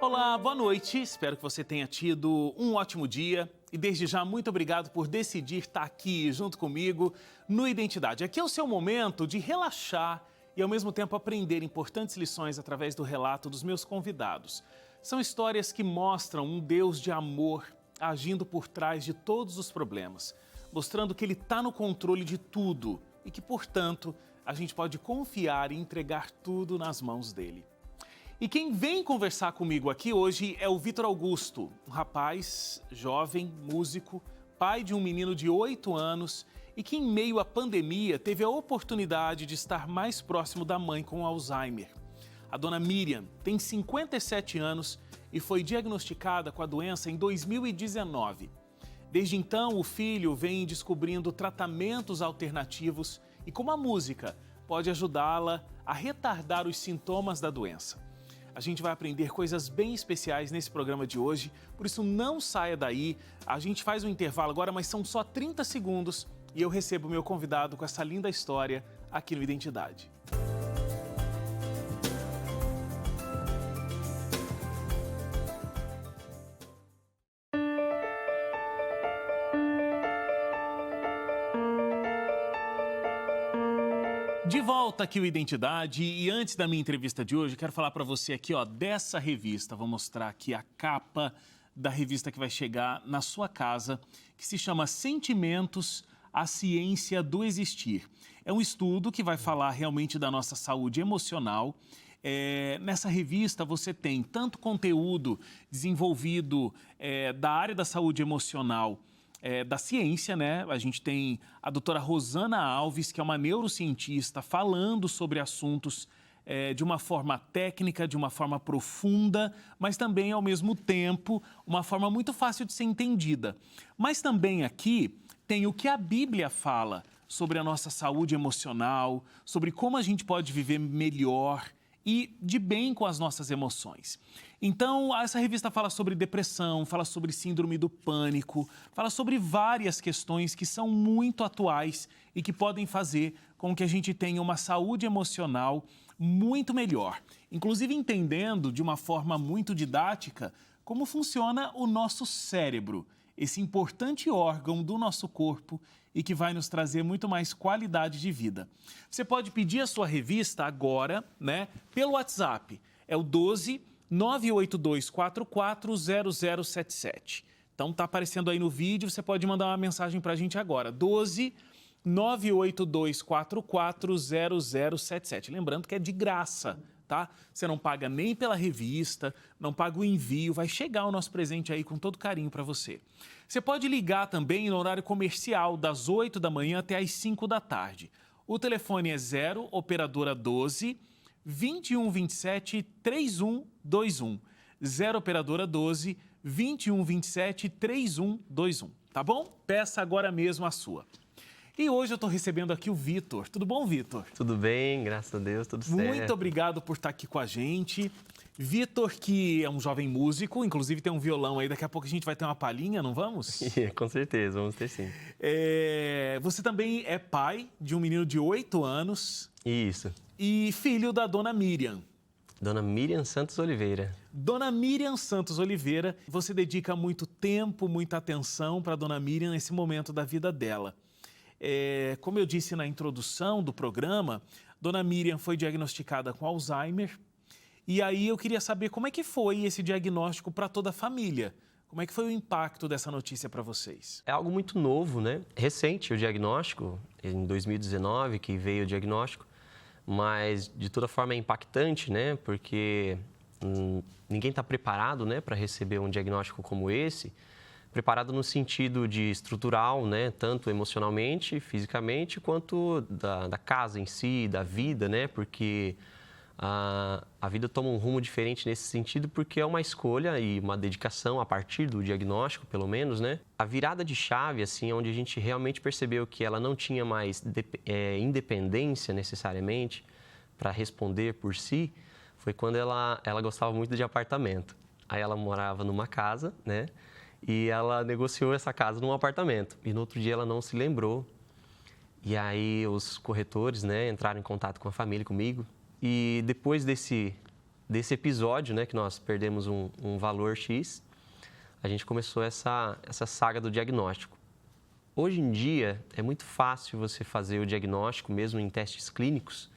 Olá, boa noite. Espero que você tenha tido um ótimo dia. E desde já, muito obrigado por decidir estar aqui junto comigo no Identidade. Aqui é o seu momento de relaxar e, ao mesmo tempo, aprender importantes lições através do relato dos meus convidados. São histórias que mostram um Deus de amor agindo por trás de todos os problemas, mostrando que Ele está no controle de tudo e que, portanto, a gente pode confiar e entregar tudo nas mãos dEle. E quem vem conversar comigo aqui hoje é o Vitor Augusto, um rapaz jovem, músico, pai de um menino de 8 anos e que, em meio à pandemia, teve a oportunidade de estar mais próximo da mãe com Alzheimer. A dona Miriam tem 57 anos e foi diagnosticada com a doença em 2019. Desde então, o filho vem descobrindo tratamentos alternativos e como a música pode ajudá-la a retardar os sintomas da doença. A gente vai aprender coisas bem especiais nesse programa de hoje, por isso não saia daí. A gente faz um intervalo agora, mas são só 30 segundos e eu recebo o meu convidado com essa linda história aqui no Identidade. De volta aqui o Identidade e antes da minha entrevista de hoje, quero falar para você aqui dessa revista. Vou mostrar aqui a capa da revista que vai chegar na sua casa, que se chama Sentimentos, a Ciência do Existir. É um estudo que vai falar realmente da nossa saúde emocional. Nessa revista você tem tanto conteúdo desenvolvido da área da saúde emocional, da ciência, né? A gente tem a doutora Rosana Alves, que é uma neurocientista, falando sobre assuntos de uma forma técnica, de uma forma profunda, mas também, ao mesmo tempo, uma forma muito fácil de ser entendida. Mas também aqui tem o que a Bíblia fala sobre a nossa saúde emocional, sobre como a gente pode viver melhor e de bem com as nossas emoções. Então, essa revista fala sobre depressão, fala sobre síndrome do pânico, fala sobre várias questões que são muito atuais e que podem fazer com que a gente tenha uma saúde emocional muito melhor. Inclusive entendendo de uma forma muito didática como funciona o nosso cérebro, esse importante órgão do nosso corpo e que vai nos trazer muito mais qualidade de vida. Você pode pedir a sua revista agora, né, pelo WhatsApp. É o 12 98244 0077. Então tá aparecendo aí no vídeo, você pode mandar uma mensagem pra gente agora. 12 98244 0077. Lembrando que é de graça, tá? Você não paga nem pela revista, não paga o envio, vai chegar o nosso presente aí com todo carinho para você. Você pode ligar também no horário comercial, das 8 da manhã até as 5 da tarde. O telefone é 0 operadora 12 2127 3121. 0 operadora 12 2127 3121, tá bom? Peça agora mesmo a sua. E hoje eu estou recebendo aqui o Vitor. Tudo bom, Vitor? Tudo bem, graças a Deus, tudo certo. Muito obrigado por estar aqui com a gente. Vitor, que é um jovem músico, inclusive tem um violão aí, daqui a pouco a gente vai ter uma palhinha, não vamos? Com certeza, vamos ter sim. Você também é pai de um menino de 8 anos. Isso. E filho da dona Miriam. Dona Miriam Santos Oliveira. Dona Miriam Santos Oliveira, você dedica muito tempo, muita atenção para a dona Miriam nesse momento da vida dela. Como eu disse na introdução do programa, dona Miriam foi diagnosticada com Alzheimer. E aí eu queria saber como é que foi esse diagnóstico para toda a família. Como é que foi o impacto dessa notícia para vocês? É algo muito novo, né? Recente o diagnóstico, em 2019 que veio o diagnóstico, mas de toda forma é impactante, né? Porque ninguém está preparado, né, para receber um diagnóstico como esse. Preparado no sentido de estrutural, né? Tanto emocionalmente, fisicamente, quanto da casa em si, da vida, né? Porque a vida toma um rumo diferente nesse sentido, porque é uma escolha e uma dedicação a partir do diagnóstico, pelo menos, né? A virada de chave, assim, onde a gente realmente percebeu que ela não tinha mais independência necessariamente para responder por si, foi quando ela gostava muito de apartamento. Aí ela morava numa casa, né? E ela negociou essa casa num apartamento. E no outro dia ela não se lembrou. E aí os corretores, né, entraram em contato com a família, comigo. E depois desse desse episódio, né, que nós perdemos um valor X, a gente começou essa saga do diagnóstico. Hoje em dia, é muito fácil você fazer o diagnóstico, mesmo em testes clínicos.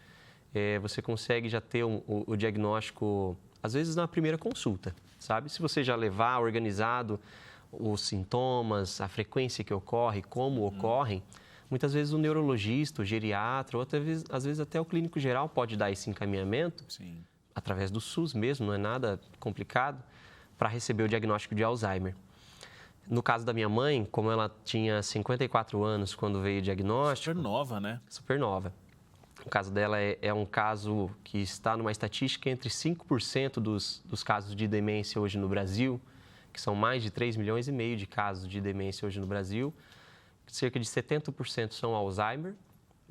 Você consegue já ter o diagnóstico, às vezes, na primeira consulta, sabe? Se você já levar organizado os sintomas, a frequência que ocorre, como ocorrem, muitas vezes o neurologista, o geriatra, ou às vezes até o clínico geral pode dar esse encaminhamento, Sim. através do SUS mesmo, não é nada complicado, para receber o diagnóstico de Alzheimer. No caso da minha mãe, como ela tinha 54 anos quando veio o diagnóstico... Super nova, né? Super nova. O caso dela é um caso que está numa estatística entre 5% dos casos de demência hoje no Brasil, que são mais de 3,5 milhões de casos de demência hoje no Brasil. Cerca de 70% são Alzheimer,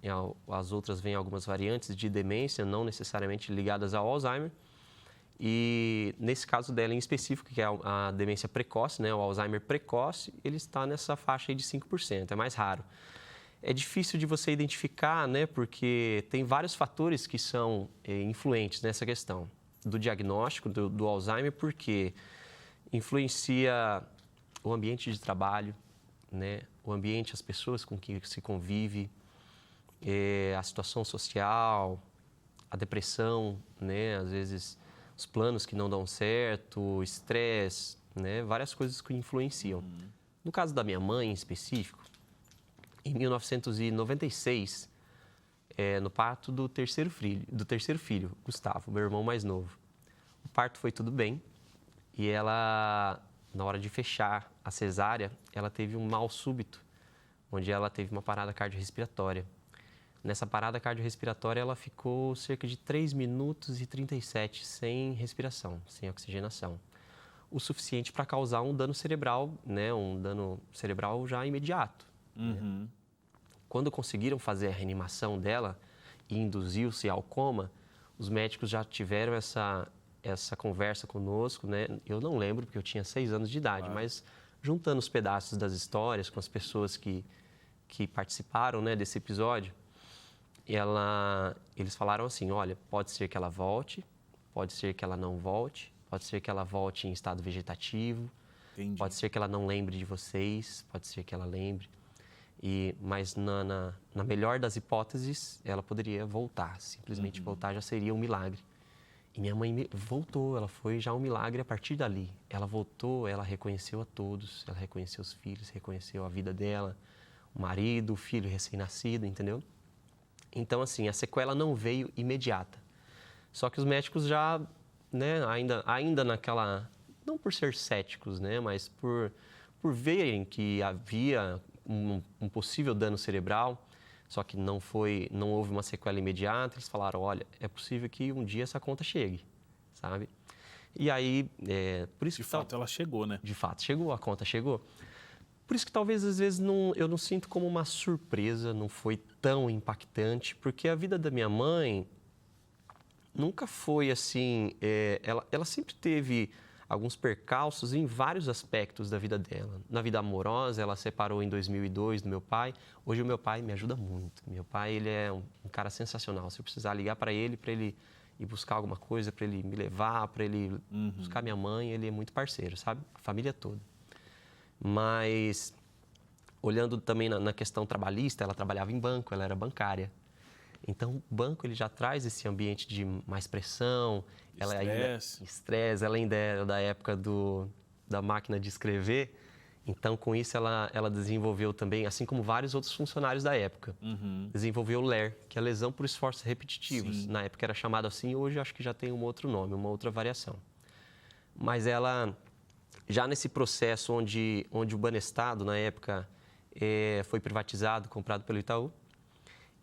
e as outras vêm algumas variantes de demência, não necessariamente ligadas ao Alzheimer. E nesse caso dela em específico, que é a demência precoce, né, o Alzheimer precoce, ele está nessa faixa aí de 5%, é mais raro. É difícil de você identificar, né, porque tem vários fatores que são influentes nessa questão do diagnóstico do Alzheimer, porque influencia o ambiente de trabalho, né, o ambiente, as pessoas com que se convive, a situação social, a depressão, né, às vezes os planos que não dão certo, o estresse, né, várias coisas que influenciam. No caso da minha mãe em específico, em 1996, no parto do terceiro filho, Gustavo, meu irmão mais novo. O parto foi tudo bem e ela, na hora de fechar a cesárea, ela teve um mal súbito, onde ela teve uma parada cardiorrespiratória. Nessa parada cardiorrespiratória, ela ficou cerca de 3 minutos e 37 sem respiração, sem oxigenação. O suficiente para causar um dano cerebral, né? Um dano cerebral já imediato. Né? Quando conseguiram fazer a reanimação dela e induziu-se ao coma, os médicos já tiveram essa conversa conosco, né? Eu não lembro, porque eu tinha 6 anos de idade, mas juntando os pedaços das histórias com as pessoas que participaram, né, desse episódio, eles falaram assim, olha, pode ser que ela volte, pode ser que ela não volte, pode ser que ela volte em estado vegetativo, Entendi. pode ser que ela não lembre de vocês, pode ser que ela lembre. Mas na melhor das hipóteses, ela poderia voltar, simplesmente voltar já seria um milagre. E minha mãe voltou, ela foi já um milagre a partir dali. Ela voltou, ela reconheceu a todos, ela reconheceu os filhos, reconheceu a vida dela, o marido, o filho recém-nascido, entendeu? Então, assim, a sequela não veio imediata. Só que os médicos já, né, ainda naquela... Não por ser céticos, né, mas por verem que havia um possível dano cerebral, só que não houve uma sequela imediata, eles falaram, olha, é possível que um dia essa conta chegue, sabe? E aí, por isso de fato, ela chegou, né? De fato, chegou, a conta chegou. Por isso que talvez, às vezes, eu não sinto como uma surpresa, não foi tão impactante, porque a vida da minha mãe nunca foi assim... ela sempre teve alguns percalços em vários aspectos da vida dela. Na vida amorosa, ela separou em 2002 do meu pai. Hoje, o meu pai me ajuda muito. Meu pai, ele é um cara sensacional. Se eu precisar ligar para ele ir buscar alguma coisa, para ele me levar, para ele buscar minha mãe, ele é muito parceiro, sabe? A família toda. Mas, olhando também na questão trabalhista, ela trabalhava em banco, ela era bancária. Então, o banco ele já traz esse ambiente de mais pressão, estresse, ela ainda era da época da máquina de escrever. Então, com isso, ela desenvolveu também, assim como vários outros funcionários da época, desenvolveu o LER, que é lesão por esforços repetitivos. Sim. Na época era chamado assim, hoje acho que já tem um outro nome, uma outra variação. Mas ela... Já nesse processo onde o Banestado, na época, foi privatizado, comprado pelo Itaú,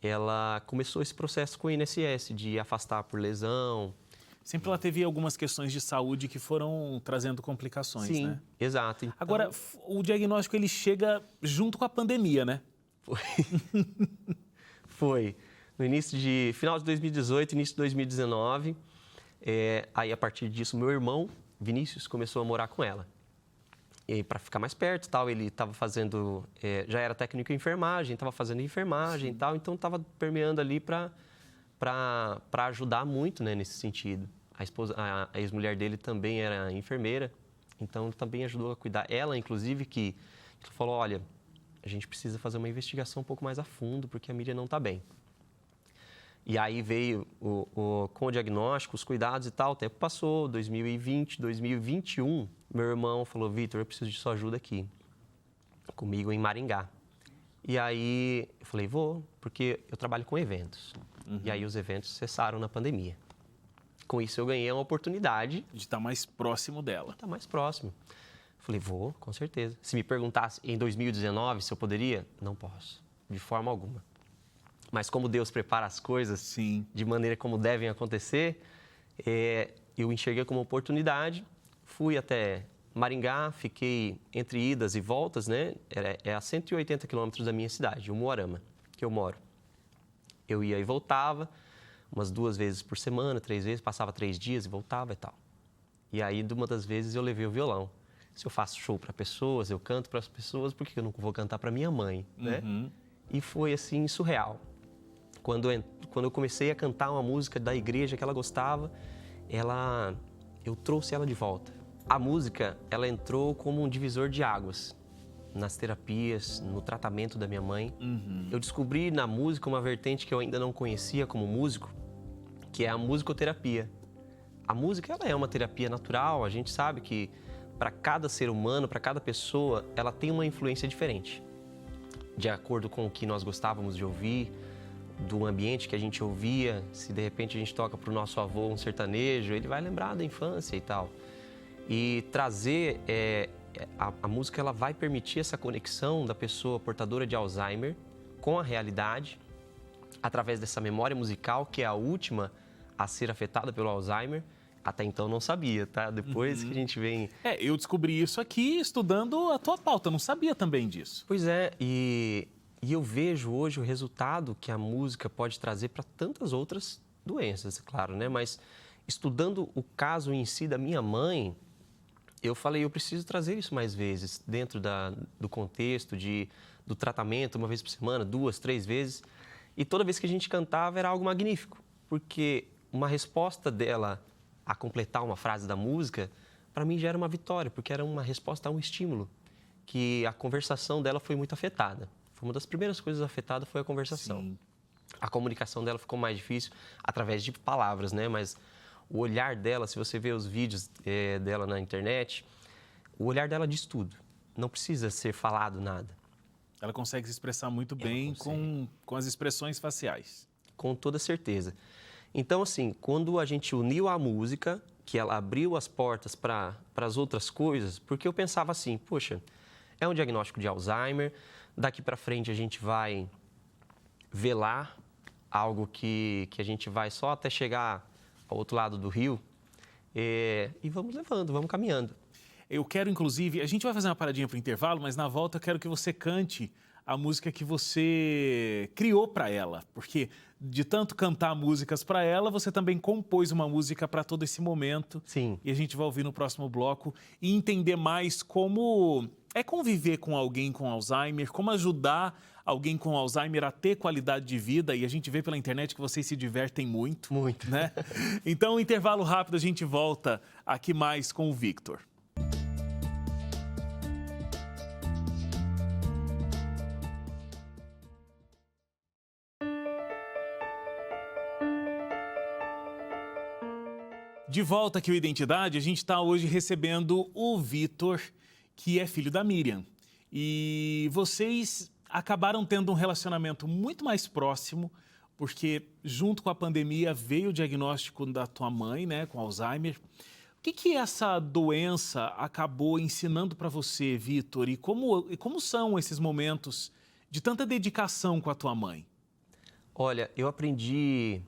ela começou esse processo com o INSS, de afastar por lesão. Sempre ela teve algumas questões de saúde que foram trazendo complicações, Sim, né? Exato. Então, Agora, o diagnóstico ele chega junto com a pandemia, né? Foi. No final de 2018, início de 2019. Aí, a partir disso, meu irmão, Vinícius, começou a morar com ela. E para ficar mais perto, tal, ele estava fazendo, já era técnico em enfermagem, estava fazendo enfermagem e tal, então estava permeando ali para ajudar muito, né, nesse sentido. a ex-mulher dele também era enfermeira, então também ajudou a cuidar. Ela, inclusive, que falou, olha, a gente precisa fazer uma investigação um pouco mais a fundo, porque a Miriam não está bem. E aí veio com o diagnóstico, os cuidados e tal, o tempo passou, 2020, 2021, meu irmão falou, Vitor, eu preciso de sua ajuda aqui, comigo em Maringá. E aí eu falei, vou, porque eu trabalho com eventos. E aí os eventos cessaram na pandemia. Com isso eu ganhei uma oportunidade de estar mais próximo dela. Estar mais próximo. Falei, vou, com certeza. Se me perguntasse em 2019 se eu poderia, não posso, de forma alguma. Mas como Deus prepara as coisas Sim. de maneira como devem acontecer, eu enxerguei como oportunidade, fui até Maringá, fiquei entre idas e voltas, né? É a 180 quilômetros da minha cidade, Umuarama, que eu moro. Eu ia e voltava, umas 2 vezes por semana, 3 vezes, passava 3 dias e voltava e tal. E aí, de uma das vezes, eu levei o violão. Se eu faço show para pessoas, eu canto para as pessoas, por que eu não vou cantar para minha mãe, né? E foi, assim, surreal. Quando eu comecei a cantar uma música da igreja que ela gostava, eu trouxe ela de volta. A música, ela entrou como um divisor de águas nas terapias, no tratamento da minha mãe. Eu descobri na música uma vertente que eu ainda não conhecia como músico, que é a musicoterapia. A música, ela é uma terapia natural, a gente sabe que para cada ser humano, para cada pessoa, ela tem uma influência diferente. De acordo com o que nós gostávamos de ouvir, do ambiente que a gente ouvia, se de repente a gente toca para o nosso avô um sertanejo, ele vai lembrar da infância e tal. E trazer a música, ela vai permitir essa conexão da pessoa portadora de Alzheimer com a realidade, através dessa memória musical, que é a última a ser afetada pelo Alzheimer. Até então não sabia, tá? Depois que a gente vem... eu descobri isso aqui estudando a tua pauta, não sabia também disso. Pois é, e eu vejo hoje o resultado que a música pode trazer para tantas outras doenças, claro, né? Mas estudando o caso em si da minha mãe, eu falei, eu preciso trazer isso mais vezes, dentro do contexto do tratamento, 1 vez por semana, 2, 3 vezes. E toda vez que a gente cantava era algo magnífico, porque uma resposta dela a completar uma frase da música, para mim já era uma vitória, porque era uma resposta a um estímulo, que a conversação dela foi muito afetada. Foi uma das primeiras coisas afetadas foi a conversação. Sim. A comunicação dela ficou mais difícil através de palavras, né? Mas o olhar dela, se você vê os vídeos dela na internet, o olhar dela diz tudo. Não precisa ser falado nada. Ela consegue se expressar muito bem com as expressões faciais. Com toda certeza. Então, assim, quando a gente uniu a música, que ela abriu as portas para as outras coisas, porque eu pensava assim, poxa, é um diagnóstico de Alzheimer, daqui para frente a gente vai velar algo que a gente vai só até chegar ao outro lado do rio, e vamos levando, vamos caminhando. Eu quero, inclusive, a gente vai fazer uma paradinha para o intervalo, mas na volta eu quero que você cante a música que você criou para ela, porque de tanto cantar músicas para ela, você também compôs uma música para todo esse momento. Sim. E a gente vai ouvir no próximo bloco e entender mais como é conviver com alguém com Alzheimer, como ajudar alguém com Alzheimer a ter qualidade de vida. E a gente vê pela internet que vocês se divertem muito. Muito. Né? Então, intervalo rápido, a gente volta aqui mais com o Victor. De volta aqui ao Identidade, a gente está hoje recebendo o Vitor, que é filho da Miriam. E vocês acabaram tendo um relacionamento muito mais próximo, porque junto com a pandemia veio o diagnóstico da tua mãe, né, com Alzheimer. O que essa doença acabou ensinando para você, Vitor? E como são esses momentos de tanta dedicação com a tua mãe? Olha, eu aprendi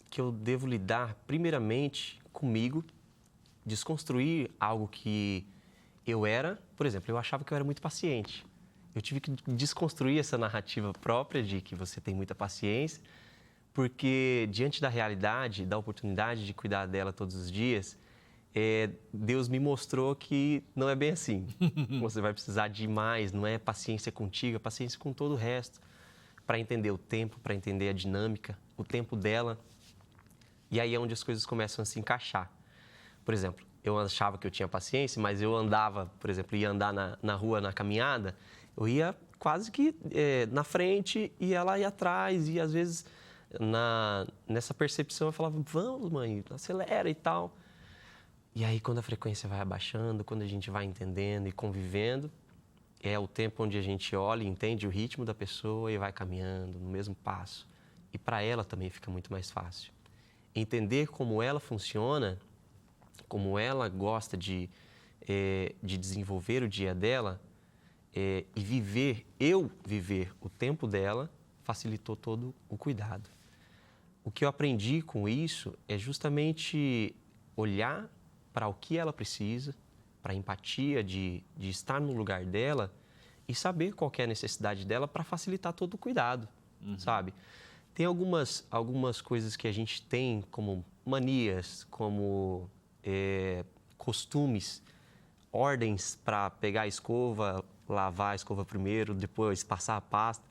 que eu devo lidar primeiramente comigo, desconstruir algo que eu era. Por exemplo, eu achava que eu era muito paciente. Eu tive que desconstruir essa narrativa própria de que você tem muita paciência, porque diante da realidade, da oportunidade de cuidar dela todos os dias, Deus me mostrou que não é bem assim. Você vai precisar de mais, não é paciência contigo, é paciência com todo o resto, para entender o tempo, para entender a dinâmica, o tempo dela. E aí é onde as coisas começam a se encaixar. Por exemplo, eu achava que eu tinha paciência, mas eu andava, por exemplo, ia andar na rua, na caminhada, eu ia quase que na frente e ela ia atrás. E às vezes, nessa percepção, eu falava, vamos, mãe, acelera e tal. E aí, quando a frequência vai abaixando, quando a gente vai entendendo e convivendo, é o tempo onde a gente olha e entende o ritmo da pessoa e vai caminhando no mesmo passo. E para ela também fica muito mais fácil. Entender como ela funciona, como ela gosta de desenvolver o dia dela e viver o tempo dela, facilitou todo o cuidado. O que eu aprendi com isso é justamente olhar para o que ela precisa, para a empatia de estar no lugar dela e saber qual que é a necessidade dela para facilitar todo o cuidado, sabe? Tem algumas coisas que a gente tem como manias, como costumes, ordens para pegar a escova, lavar a escova primeiro, depois passar a pasta.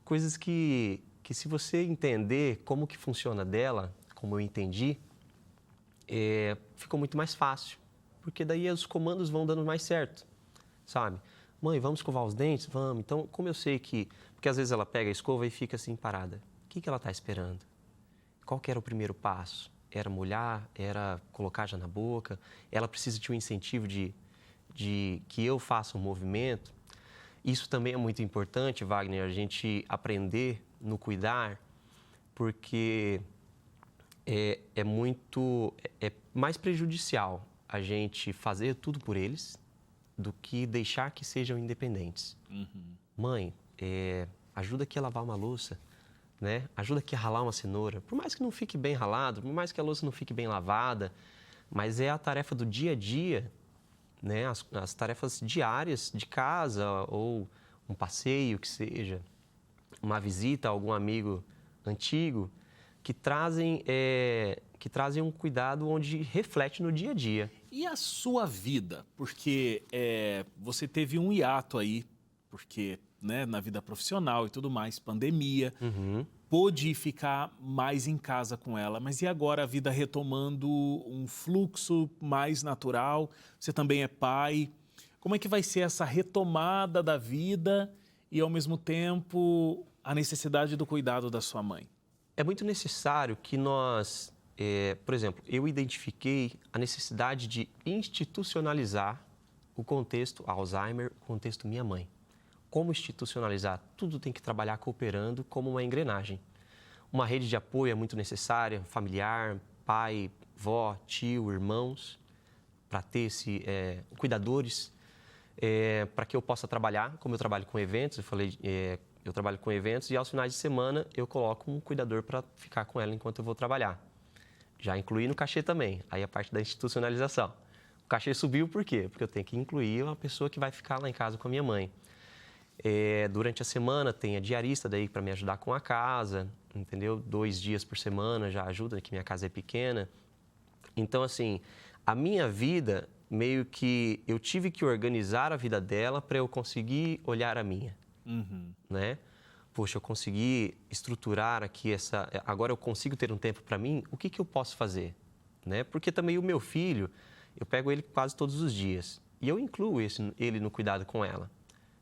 Coisas que se você entender como que funciona dela, como eu entendi, ficou muito mais fácil. Porque daí os comandos vão dando mais certo, sabe? Mãe, vamos escovar os dentes? Vamos. Então, como eu sei que... Porque às vezes ela pega a escova e fica assim parada. O que ela está esperando? Qual que era o primeiro passo? Era molhar? Era colocar já na boca? Ela precisa de um incentivo de que eu faça um movimento? Isso também é muito importante, Wagner, a gente aprender no cuidar, porque é mais prejudicial a gente fazer tudo por eles do que deixar que sejam independentes. Mãe, ajuda aqui a lavar uma louça, né? Ajuda aqui a ralar uma cenoura. Por mais que não fique bem ralado, por mais que a louça não fique bem lavada, mas é a tarefa do dia a dia, né? As tarefas diárias de casa ou um passeio que seja, uma visita a algum amigo antigo, que trazem um cuidado onde reflete no dia a dia. E a sua vida? Porque você teve um hiato aí, porque né, na vida profissional e tudo mais, pandemia, pôde ficar mais em casa com ela. Mas e agora a vida retomando um fluxo mais natural? Você também é pai. Como é que vai ser essa retomada da vida e, ao mesmo tempo, a necessidade do cuidado da sua mãe? É muito necessário que nós... por exemplo, eu identifiquei a necessidade de institucionalizar o contexto Alzheimer, o contexto minha mãe. Como institucionalizar? Tudo tem que trabalhar cooperando como uma engrenagem. Uma rede de apoio é muito necessária, familiar, pai, vó, tio, irmãos, para ter cuidadores, para que eu possa trabalhar, como eu trabalho com eventos, eu trabalho com eventos e aos finais de semana eu coloco um cuidador para ficar com ela enquanto eu vou trabalhar. Já incluí no cachê também, aí a parte da institucionalização. O cachê subiu por quê? Porque eu tenho que incluir uma pessoa que vai ficar lá em casa com a minha mãe. Durante a semana tem a diarista daí para me ajudar com a casa, entendeu? 2 dias por semana já ajuda, que minha casa é pequena. Então, assim, a minha vida, meio que eu tive que organizar a vida dela para eu conseguir olhar a minha, né? Poxa, eu consegui estruturar aqui agora eu consigo ter um tempo para mim, o que eu posso fazer, né? Porque também o meu filho, eu pego ele quase todos os dias e eu incluo ele no cuidado com ela.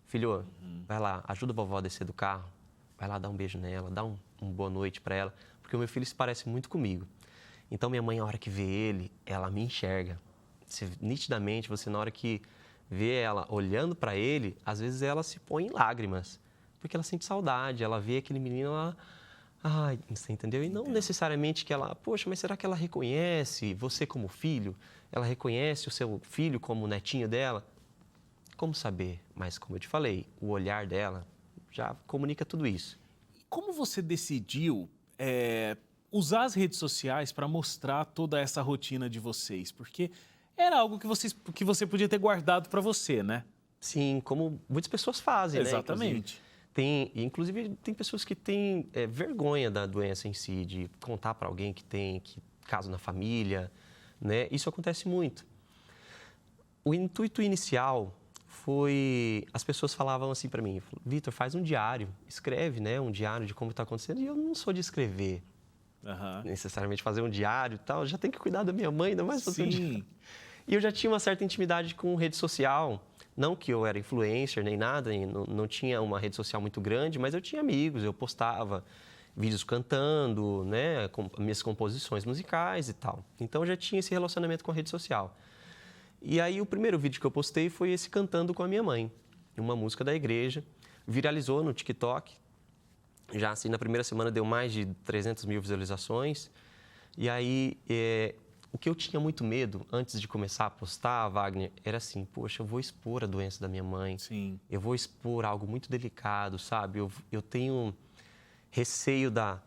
Filho, vai lá, ajuda a vovó a descer do carro, vai lá dar um beijo nela, dá um boa noite para ela, porque o meu filho se parece muito comigo. Então, minha mãe, a hora que vê ele, ela me enxerga. Nitidamente, você, na hora que vê ela olhando para ele, às vezes ela se põe em lágrimas, porque ela sente saudade, ela vê aquele menino, ela... Ai, você entendeu? E não necessariamente que ela... Poxa, mas será que ela reconhece você como filho? Ela reconhece o seu filho como netinho dela? Como saber? Mas, como eu te falei, o olhar dela já comunica tudo isso. Como você decidiu usar as redes sociais para mostrar toda essa rotina de vocês? Porque era algo que você podia ter guardado para você, né? Sim, como muitas pessoas fazem, Exatamente. né? Inclusive, tem pessoas que têm vergonha da doença em si, de contar para alguém que tem caso na família, né? Isso acontece muito. O intuito inicial foi... As pessoas falavam assim para mim, Vitor, faz um diário, escreve, né? Um diário de como está acontecendo. E eu não sou de escrever, necessariamente fazer um diário e tal. Já tenho que cuidar da minha mãe, ainda mais fazer um diário. Sim. E eu já tinha uma certa intimidade com rede social. Não que eu era influencer nem nada, e não tinha uma rede social muito grande, mas eu tinha amigos, eu postava vídeos cantando, né, com minhas composições musicais e tal. Então eu já tinha esse relacionamento com a rede social. E aí o primeiro vídeo que eu postei foi esse cantando com a minha mãe, uma música da igreja, viralizou no TikTok. Já assim, na primeira semana deu mais de 300 mil visualizações. E aí, o que eu tinha muito medo antes de começar a postar, Wagner, era assim, poxa, eu vou expor a doença da minha mãe. Sim. Eu vou expor algo muito delicado, sabe? Eu tenho receio da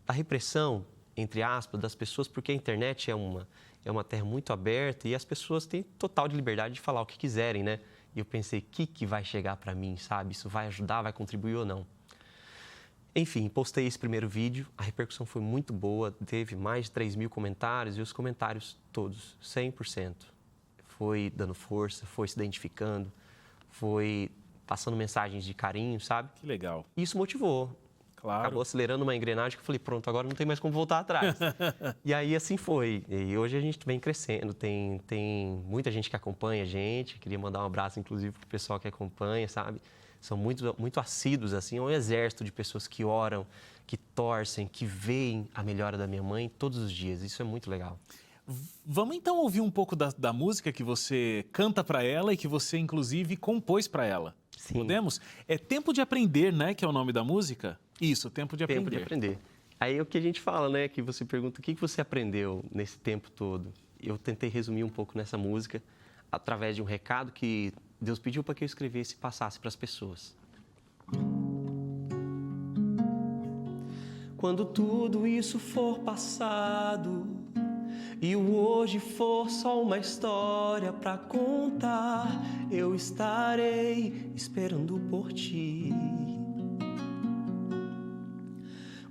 repressão, entre aspas, das pessoas, porque a internet é uma terra muito aberta e as pessoas têm total de liberdade de falar o que quiserem, né? E eu pensei, o que vai chegar para mim, sabe? Isso vai ajudar, vai contribuir ou não? Enfim, postei esse primeiro vídeo, a repercussão foi muito boa, teve mais de 3 mil comentários e os comentários todos, 100%. Foi dando força, foi se identificando, foi passando mensagens de carinho, sabe? Que legal. Isso motivou. Claro. Acabou acelerando uma engrenagem que eu falei, pronto, agora não tem mais como voltar atrás. E aí assim foi. E hoje a gente vem crescendo, tem muita gente que acompanha a gente. Queria mandar um abraço, inclusive, para o pessoal que acompanha, sabe? São muito assíduos, assim, é um exército de pessoas que oram, que torcem, que veem a melhora da minha mãe todos os dias. Isso é muito legal. Vamos então ouvir um pouco da música que você canta para ela e que você, inclusive, compôs para ela. Sim. Podemos? É Tempo de Aprender, né? Que é o nome da música? Isso, Tempo de Aprender. Tempo de aprender. Aí é o que a gente fala, né? Que você pergunta o que você aprendeu nesse tempo todo. Eu tentei resumir um pouco nessa música através de um recado que Deus pediu para que eu escrevesse e passasse para as pessoas. Quando tudo isso for passado e o hoje for só uma história para contar, eu estarei esperando por ti.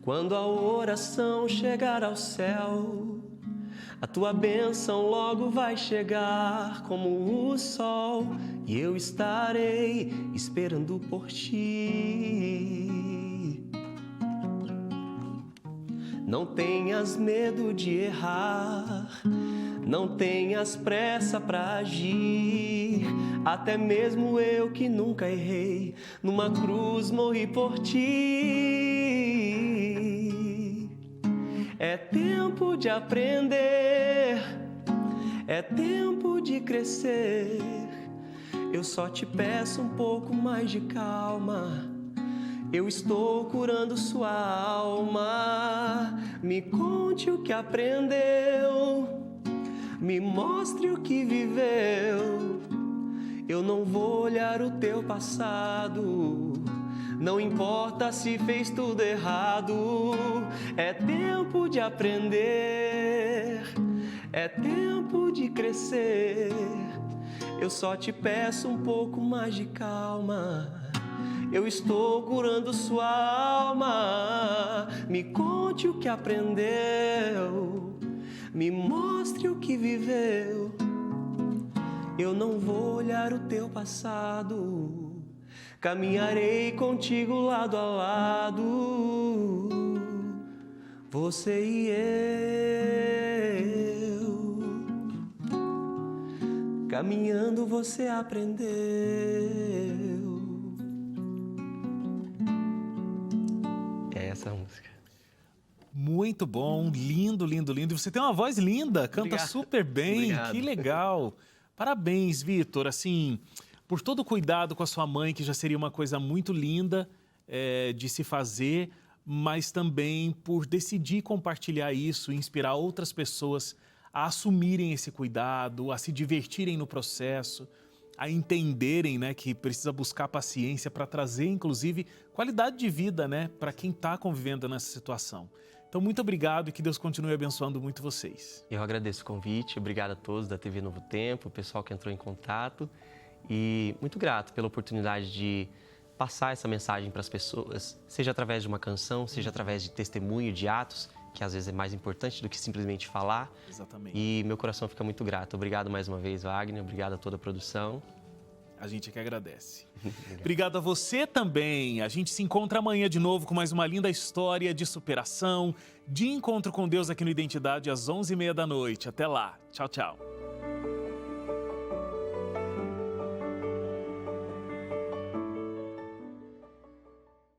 Quando a oração chegar ao céu, a tua bênção logo vai chegar como o sol, e eu estarei esperando por ti. Não tenhas medo de errar, não tenhas pressa pra agir. Até mesmo eu que nunca errei, numa cruz morri por ti. É tempo de aprender, é tempo de crescer. Eu só te peço um pouco mais de calma. Eu estou curando sua alma. Me conte o que aprendeu, me mostre o que viveu. Eu não vou olhar o teu passado, não importa se fez tudo errado. É tempo de aprender, é tempo de crescer. Eu só te peço um pouco mais de calma. Eu estou curando sua alma. Me conte o que aprendeu, me mostre o que viveu. Eu não vou olhar o teu passado, caminharei contigo lado a lado. Você e eu, caminhando você aprendeu. É essa a música. Muito bom, lindo, lindo, lindo. E você tem uma voz linda, canta Obrigado. super bem, Obrigado. que legal. Parabéns, Vitor, assim, por todo o cuidado com a sua mãe, que já seria uma coisa muito linda de se fazer, mas também por decidir compartilhar isso e inspirar outras pessoas a assumirem esse cuidado, a se divertirem no processo, a entenderem, né, que precisa buscar paciência para trazer, inclusive, qualidade de vida, né, para quem está convivendo nessa situação. Então, muito obrigado e que Deus continue abençoando muito vocês. Eu agradeço o convite, obrigado a todos da TV Novo Tempo, o pessoal que entrou em contato e muito grato pela oportunidade de passar essa mensagem para as pessoas, seja através de uma canção, seja através de testemunho, de atos, que às vezes é mais importante do que simplesmente falar. Exatamente. E meu coração fica muito grato. Obrigado mais uma vez, Wagner, obrigado a toda a produção. A gente é que agradece. Obrigado a você também. A gente se encontra amanhã de novo com mais uma linda história de superação, de encontro com Deus aqui no Identidade às 11h30 da noite. Até lá. Tchau, tchau.